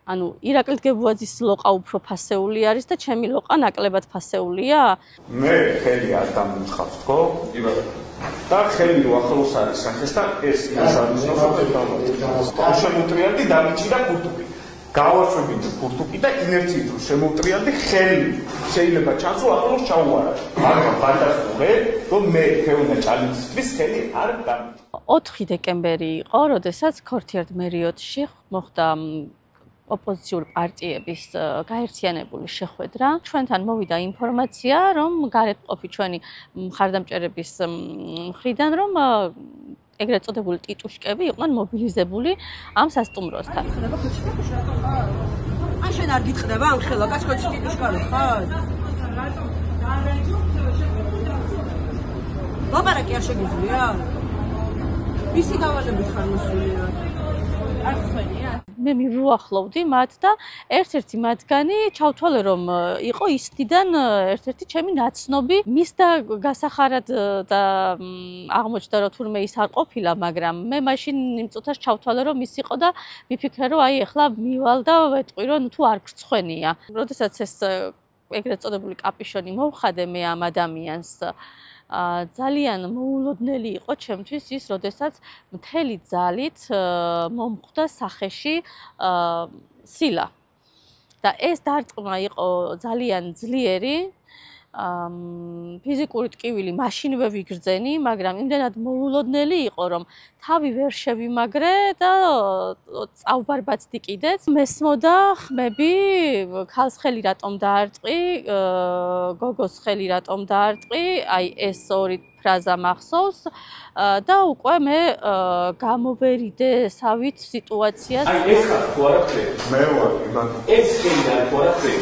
ანუ ირაკლი დგებუაძის ლოყა უფრო ფასეული არის და ჩემი ლოყა ნაკლებად ფასეულია? მე ხელი არ დამუცხავს, ხო? და ხელი რო ახლოს არის სახეს და ეს შემოუტრიალდი დამიჭირა ფურტუკი. გავაშვებინე ფურტუკი და ინერციით რო შემოუტრიალდი ხელი შეიძლება ჩანს რომ ახლოს ჩაუარა. მაგრამ ფანტასტიკე, რომ მე თეონა ჭალიცისთვის ხელი არ დამიჭირა. 4 დეკემბერი იყო, როდესაც ქორთიარდ მერიოტში მოხდა ოპოზიციური პარტიების გაერთიანებული შეხვედრა. ჩვენთან მოვიდა ინფორმაცია, რომ გარეთმყოფი ჩვენი მხარდამჭერების მხრიდან, რომ ეგრეთ წოდებული ტიტუშკები იყვნენ მობილიზებული ამ სასტუმროსთან. ან შენ არ გიტყდება ამ ხელა კაცკაცი ტიტუშკა რო ხარ? ლაპარაკი არ შეგვიძლია? ვისი გავალებით ხარ მოსულია? არ ხმენია? მე მივუახლოვდი მათ და ერთ-ერთი მათგანი ჩავთვალე რომ იყო ისდიდან ერთ-ერთი ჩემი ნაცნობი მის და გასახარად და აღმოჩნდა რომ თურმე ის არ ყოფილა, მაგრამ მე მაშინ იმ წუთას ჩავთვალე რომ ის იყო და ვიფიქრე რომ აი ახლა მივალ და ვეტყვი რომ თუ არ გრცხვენია. როდესაც ეს ეგრეთ წოდებული კაპიშონი მოვხადე მე ამ ადამიანს ძალიან მოულოდნელი იყო ჩემთვის ის, როდესაც მთელი ძალით მომხვდა სახეში სილა. და ეს დარტყმა იყო ძალიან ძლიერი. ფიზიკური ტკივილი მაშინვე ვიგრძენი, მაგრამ იმდენად მოულოდნელი იყო, რომ თავი ვერ შევიმაგრე და წავბარბაცდი კიდეც. მესმოდა ხმები, ქალს ხელი რატომ დაარტყი, გოგოს ხელი რატომ დაარტყი, აი ეს ორი ფრაზა მახსოვს და უკვე მე გამოვერიდესავით სიტუაციას. აი ეს ხარ თუ არა ხელი? მე ვარ, იბან. ეს ხელი არ თუ არა ხელი?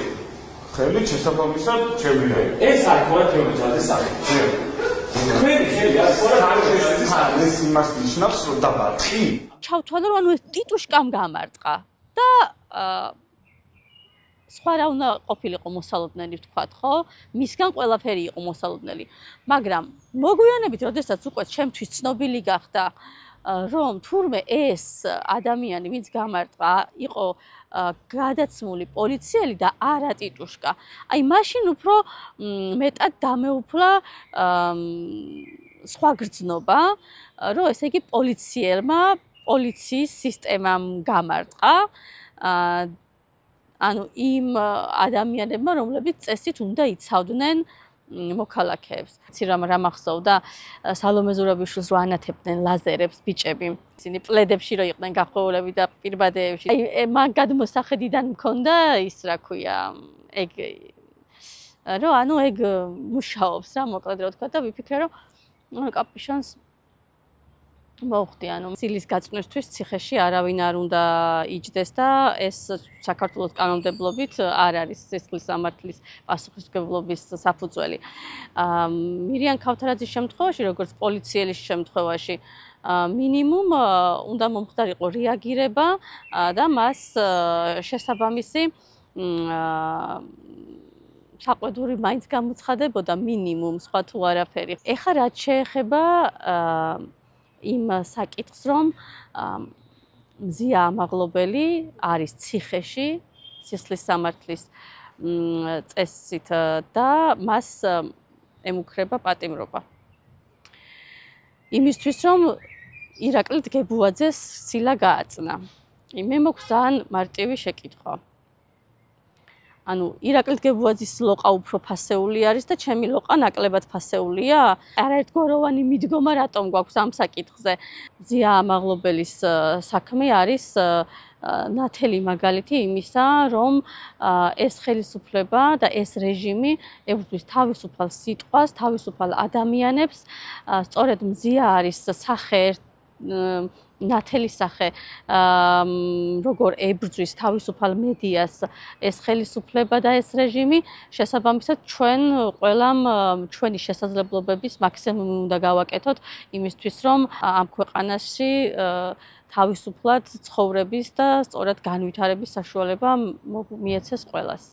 ხელი შესაბამისად ჩემი ხელი. ეს არ თუ არა თეონა ჭალდის სახელი. ხელი ხელი არ თუ არა ეს იმას ნიშნავს რომ დაბარტყი. ჩავთვალე რომ ანუ ეს ტიტუშკამ გამარტყა და სხვა რა უნდა ყოფილიყო მოსალოდნელი ვთქვათ, ხო? მისგან ყველაფერი იყო მოსალოდნელი. მაგრამ მოგვიანებით, როდესაც უკვე ჩემთვის ცნობილი გახდა, რომ თურმე ეს ადამიანი, ვინც გამარტყა, იყო გადაცმული პოლიციელი და არა ტიტუშკა. აი მაშინ უფრო მეტად დამეუფლა სხვა გრძნობა, რომ ესე იგი პოლიციის სისტემამ გამარტყა. ანუ იმ ადამიანებმა, რომლებიც წესით უნდა იცავდნენ მოქალაქეებს. რა მახსოვდა სალომე ზურაბიშვილს რო ანათებდნენ ლაზერებს ბიჭები. ისინი პლედებში რო იყვნენ გახვეულები და პირბადეებში. აი მან გადმოსახედიდან მქონდა ის რა ქვია, ეგ რომ ანუ ეგ მუშაობს რა მოკლედ რა თქვა და ვიფიქრე რომ კაპიშონს მოვხდი, ანუ სილის გაწვნისთვის ციხეში არავინ არ უნდა იჯდეს და ეს საქართველოს კანონმდებლობით არ არის სისხლის სამართლის პასუხისმგებლობის საფუძველი. მირიან ქავთარაძის შემთხვევაში, როგორც პოლიციელის შემთხვევაში, მინიმუმ უნდა მომხდარიყო რეაგირება და მას შესაბამისი საყვედური მაინც გამოცხადებოდა მინიმუმ, სხვა თუ არაფერი. ეხლა რაც შეეხება იმ საკითხს, რომ მზია ამაღლობელი არის ციხეში სისხლის სამართლის წესით და მას ემუქრება პატიმრობა. იმისთვის, რომ ირაკლი დგებუაძეს სილა გააწნა. მე მაქვს ძალიან მარტივი შეკითხვა. ანუ ირაკლი დგებუაძის ლოყა უფრო ფასეული არის და ჩემი ლოყა ნაკლებად ფასეულია? არაერთგვაროვანი მიდგომა რატომ გვაქვს ამ საკითხზე? მზია ამაღლობელის საქმე არის ნათელი მაგალითი იმისა, რომ ეს ხელისუფლება და ეს რეჟიმი ებრძვის თავისუფალ სიტყვას, თავისუფალ ადამიანებს. სწორედ მზია არის სახე ნათელი სახე, როგორ ებრძვის თავისუფალ მედიას ეს ხელისუფლება და ეს რეჟიმი, შესაბამისად ჩვენ ყველამ ჩვენი შესაძლებლობების მაქსიმუმი უნდა გავაკეთოთ იმისთვის, რომ ამ ქვეყანაში თავისუფლად ცხოვრების და სწორად განვითარების საშუალება მიეცეს ყველას.